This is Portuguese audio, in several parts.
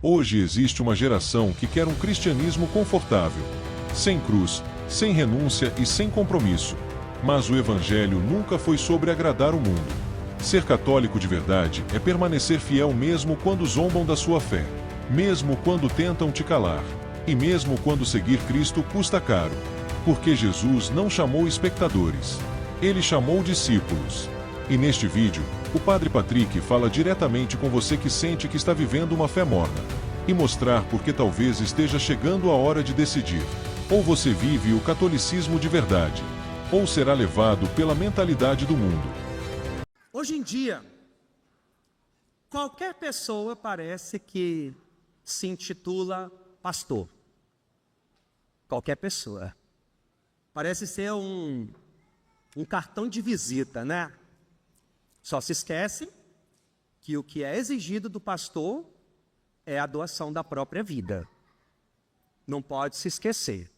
Hoje existe uma geração que quer um cristianismo confortável, sem cruz, sem renúncia e sem compromisso. Mas o Evangelho nunca foi sobre agradar o mundo. Ser católico de verdade é permanecer fiel mesmo quando zombam da sua fé, mesmo quando tentam te calar, e mesmo quando seguir Cristo custa caro. Porque Jesus não chamou espectadores, ele chamou discípulos. E neste vídeo, o Padre Patrick fala diretamente com você que sente que está vivendo uma fé morna, e mostrar porque talvez esteja chegando a hora de decidir. Ou você vive o catolicismo de verdade, ou será levado pela mentalidade do mundo. Hoje em dia, qualquer pessoa parece que se intitula pastor. Qualquer pessoa. Parece ser um cartão de visita, né? Só se esquece que o que é exigido do pastor é a doação da própria vida. Não pode se esquecer.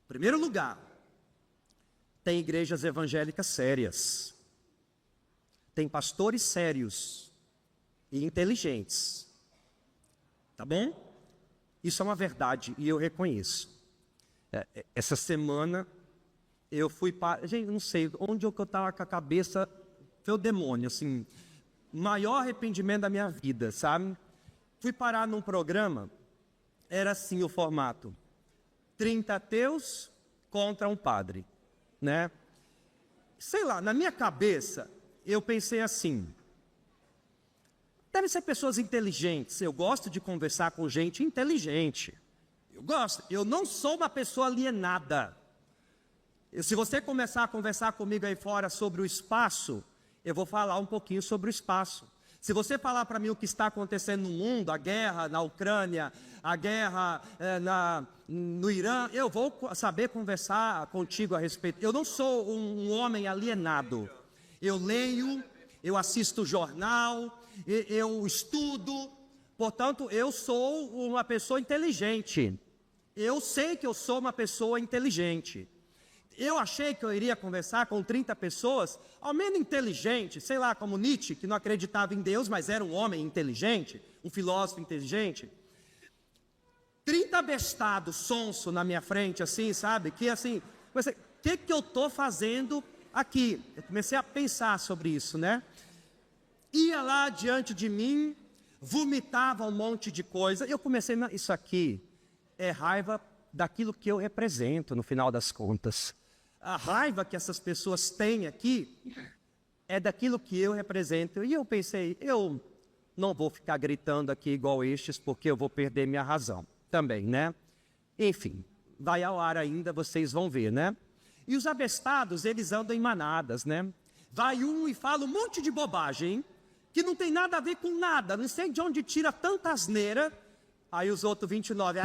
Em primeiro lugar, tem igrejas evangélicas sérias. Tem pastores sérios e inteligentes. Tá bom? Isso é uma verdade e eu reconheço. Essa semana eu fui para... Gente, não sei onde eu estava com a cabeça... Foi o demônio, assim, maior arrependimento da minha vida, sabe? Fui parar num programa, era assim o formato, 30 ateus contra um padre, né? Sei lá, na minha cabeça, eu pensei assim, devem ser pessoas inteligentes, eu gosto de conversar com gente inteligente, eu gosto, eu não sou uma pessoa alienada. Se você começar a conversar comigo aí fora sobre o espaço, eu vou falar um pouquinho sobre o espaço. Se você falar para mim o que está acontecendo no mundo, a guerra na Ucrânia, a guerra no Irã, eu vou saber conversar contigo a respeito. Eu não sou um homem alienado. Eu leio, eu assisto jornal, eu estudo. Portanto, eu sou uma pessoa inteligente. Eu sei que eu sou uma pessoa inteligente. Eu achei que eu iria conversar com 30 pessoas, ao menos inteligentes, sei lá, como Nietzsche, que não acreditava em Deus, mas era um homem inteligente, um filósofo inteligente. 30 abestados, sonso na minha frente, assim, sabe? Que assim, o que eu estou fazendo aqui? Eu comecei a pensar sobre isso, né? Ia lá diante de mim, vomitava um monte de coisa, eu comecei, isso aqui é raiva daquilo que eu represento, no final das contas. A raiva que essas pessoas têm aqui é daquilo que eu represento. E eu pensei, eu não vou ficar gritando aqui igual estes, porque eu vou perder minha razão também, né? Enfim, vai ao ar ainda, vocês vão ver, né? E os abestados, eles andam em manadas, né? Vai um e fala um monte de bobagem, que não tem nada a ver com nada, não sei de onde tira tanta asneira. Aí os outros 29,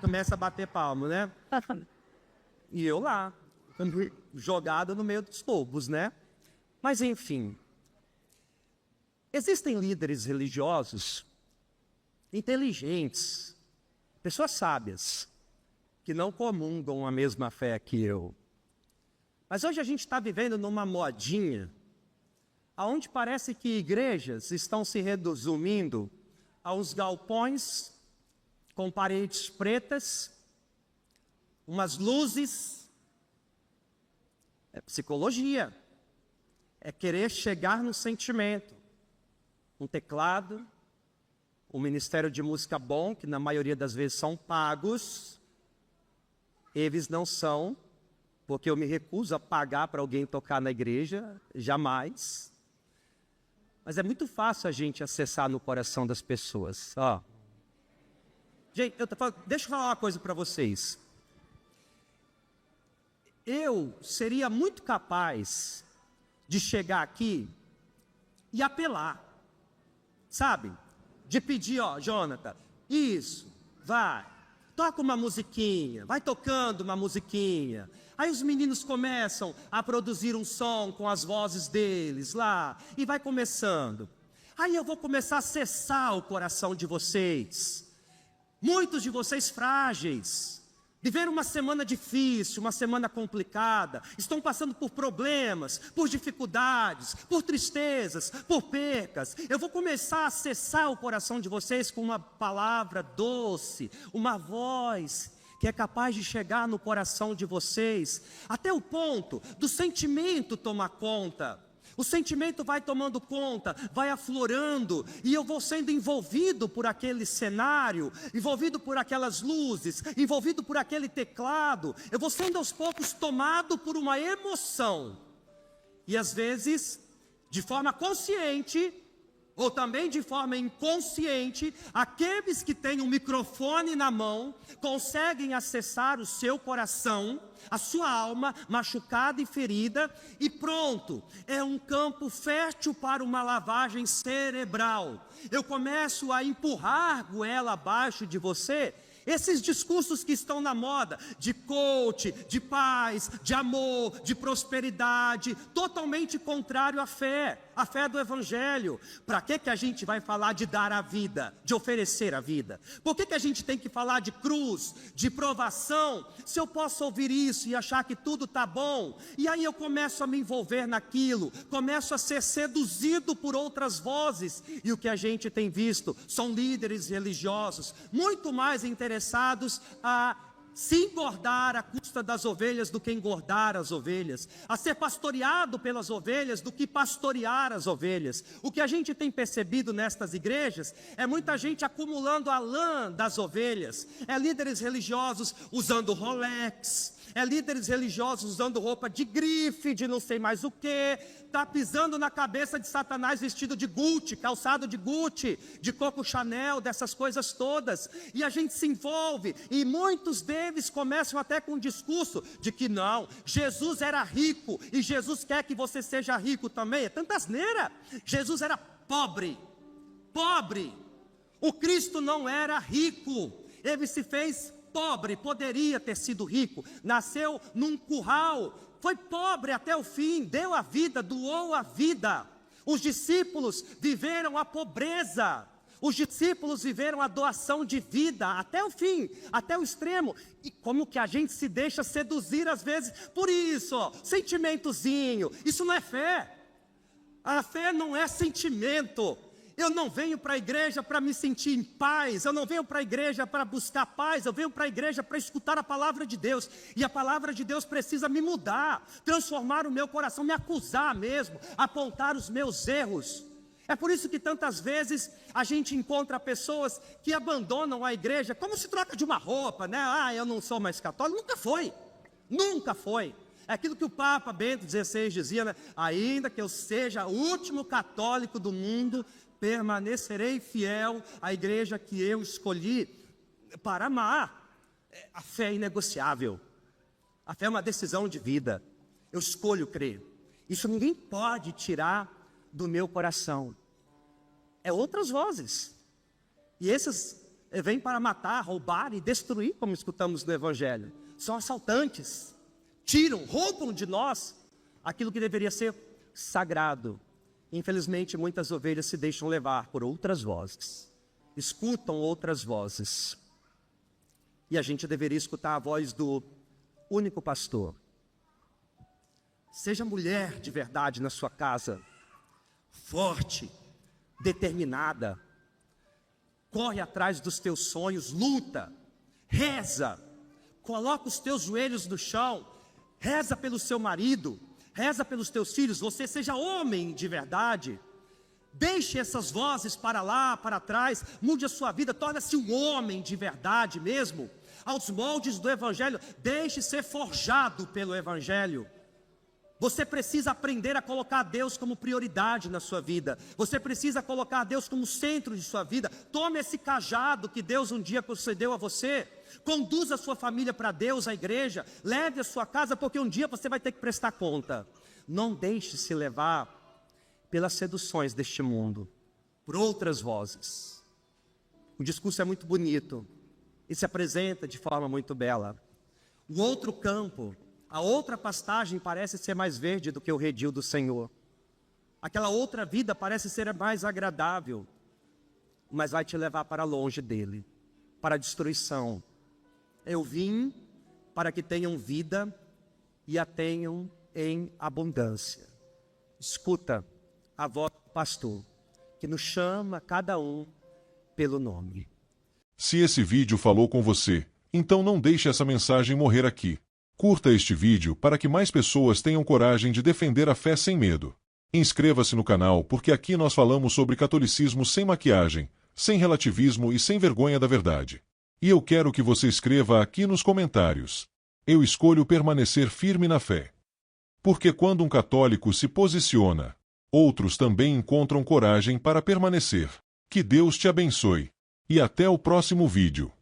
começa a bater palmo, né? E eu lá, jogado no meio dos lobos, né? Mas enfim, existem líderes religiosos inteligentes, pessoas sábias, que não comungam a mesma fé que eu. Mas hoje a gente está vivendo numa modinha, onde parece que igrejas estão se resumindo a uns galpões com paredes pretas, umas luzes. É psicologia, é querer chegar no sentimento. Um teclado, um ministério de música bom, que na maioria das vezes são pagos, eles não são, porque eu me recuso a pagar para alguém tocar na igreja, jamais. Mas é muito fácil a gente acessar no coração das pessoas. Ó. Gente, deixa eu falar uma coisa para vocês. Eu seria muito capaz de chegar aqui e apelar, sabe? De pedir, ó, Jonathan, isso, vai, toca uma musiquinha, vai tocando uma musiquinha. Aí os meninos começam a produzir um som com as vozes deles lá, e vai começando. Aí eu vou começar a acessar o coração de vocês. Muitos de vocês frágeis, Viveram uma semana difícil, uma semana complicada, estão passando por problemas, por dificuldades, por tristezas, por percas. Eu vou começar a acessar o coração de vocês com uma palavra doce, uma voz que é capaz de chegar no coração de vocês, até o ponto do sentimento tomar conta. O sentimento vai tomando conta, vai aflorando, e eu vou sendo envolvido por aquele cenário, envolvido por aquelas luzes, envolvido por aquele teclado. Eu vou sendo aos poucos tomado por uma emoção. E às vezes, de forma consciente, ou também de forma inconsciente, aqueles que têm um microfone na mão, conseguem acessar o seu coração, a sua alma machucada e ferida, e pronto, é um campo fértil para uma lavagem cerebral. Eu começo a empurrar goela abaixo de você, esses discursos que estão na moda, de coach, de paz, de amor, de prosperidade, totalmente contrário à fé do Evangelho. Para que a gente vai falar de dar a vida, de oferecer a vida? Por que a gente tem que falar de cruz, de provação, se eu posso ouvir isso e achar que tudo está bom? E aí eu começo a me envolver naquilo, começo a ser seduzido por outras vozes, e o que a gente tem visto são líderes religiosos, muito mais interessados a se engordar à custa das ovelhas do que engordar as ovelhas, a ser pastoreado pelas ovelhas do que pastorear as ovelhas. O que a gente tem percebido nestas igrejas é muita gente acumulando a lã das ovelhas, é líderes religiosos usando Rolex, é líderes religiosos usando roupa de grife, de não sei mais o que, está pisando na cabeça de Satanás vestido de Gucci, calçado de Gucci, de Coco Chanel, dessas coisas todas, e a gente se envolve, e muitos deles começam até com um discurso de que não, Jesus era rico, e Jesus quer que você seja rico também. É tanta asneira. Jesus era pobre, o Cristo não era rico, ele se fez pobre, poderia ter sido rico, nasceu num curral, foi pobre até o fim, deu a vida, doou a vida. Os discípulos viveram a pobreza, os discípulos viveram a doação de vida até o fim, até o extremo. E como que a gente se deixa seduzir às vezes por isso, ó, sentimentozinho, isso não é fé. A fé não é sentimento. Eu não venho para a igreja para me sentir em paz, eu não venho para a igreja para buscar paz, eu venho para a igreja para escutar a palavra de Deus, e a palavra de Deus precisa me mudar, transformar o meu coração, me acusar mesmo, apontar os meus erros. É por isso que tantas vezes a gente encontra pessoas que abandonam a igreja, como se troca de uma roupa, né? Ah, eu não sou mais católico. Nunca foi. É aquilo que o Papa Bento XVI dizia, né? Ainda que eu seja o último católico do mundo, permanecerei fiel à igreja que eu escolhi para amar. A fé é inegociável. A fé é uma decisão de vida. Eu escolho crer. Isso ninguém pode tirar do meu coração. É outras vozes. E esses vêm para matar, roubar e destruir, como escutamos no Evangelho. São assaltantes. Tiram, roubam de nós aquilo que deveria ser sagrado. Infelizmente, muitas ovelhas se deixam levar por outras vozes, escutam outras vozes, e a gente deveria escutar a voz do único pastor. Seja mulher de verdade na sua casa, forte, determinada, corre atrás dos teus sonhos, luta, reza, coloca os teus joelhos no chão, reza pelo seu marido, reza pelos teus filhos. Você seja homem de verdade, deixe essas vozes para lá, para trás, mude a sua vida, torne-se um homem de verdade mesmo, aos moldes do Evangelho, deixe ser forjado pelo Evangelho. Você precisa aprender a colocar Deus como prioridade na sua vida, você precisa colocar Deus como centro de sua vida. Tome esse cajado que Deus um dia concedeu a você, conduza a sua família para Deus, a igreja, leve a sua casa, porque um dia você vai ter que prestar conta. Não deixe se levar pelas seduções deste mundo, por outras vozes. O discurso é muito bonito e se apresenta de forma muito bela. O outro campo, a outra pastagem parece ser mais verde do que o redil do Senhor. Aquela outra vida parece ser mais agradável, mas vai te levar para longe dele, para a destruição. Eu vim para que tenham vida e a tenham em abundância. Escuta a voz do pastor, que nos chama cada um pelo nome. Se esse vídeo falou com você, então não deixe essa mensagem morrer aqui. Curta este vídeo para que mais pessoas tenham coragem de defender a fé sem medo. Inscreva-se no canal porque aqui nós falamos sobre catolicismo sem maquiagem, sem relativismo e sem vergonha da verdade. E eu quero que você escreva aqui nos comentários: eu escolho permanecer firme na fé. Porque quando um católico se posiciona, outros também encontram coragem para permanecer. Que Deus te abençoe. E até o próximo vídeo.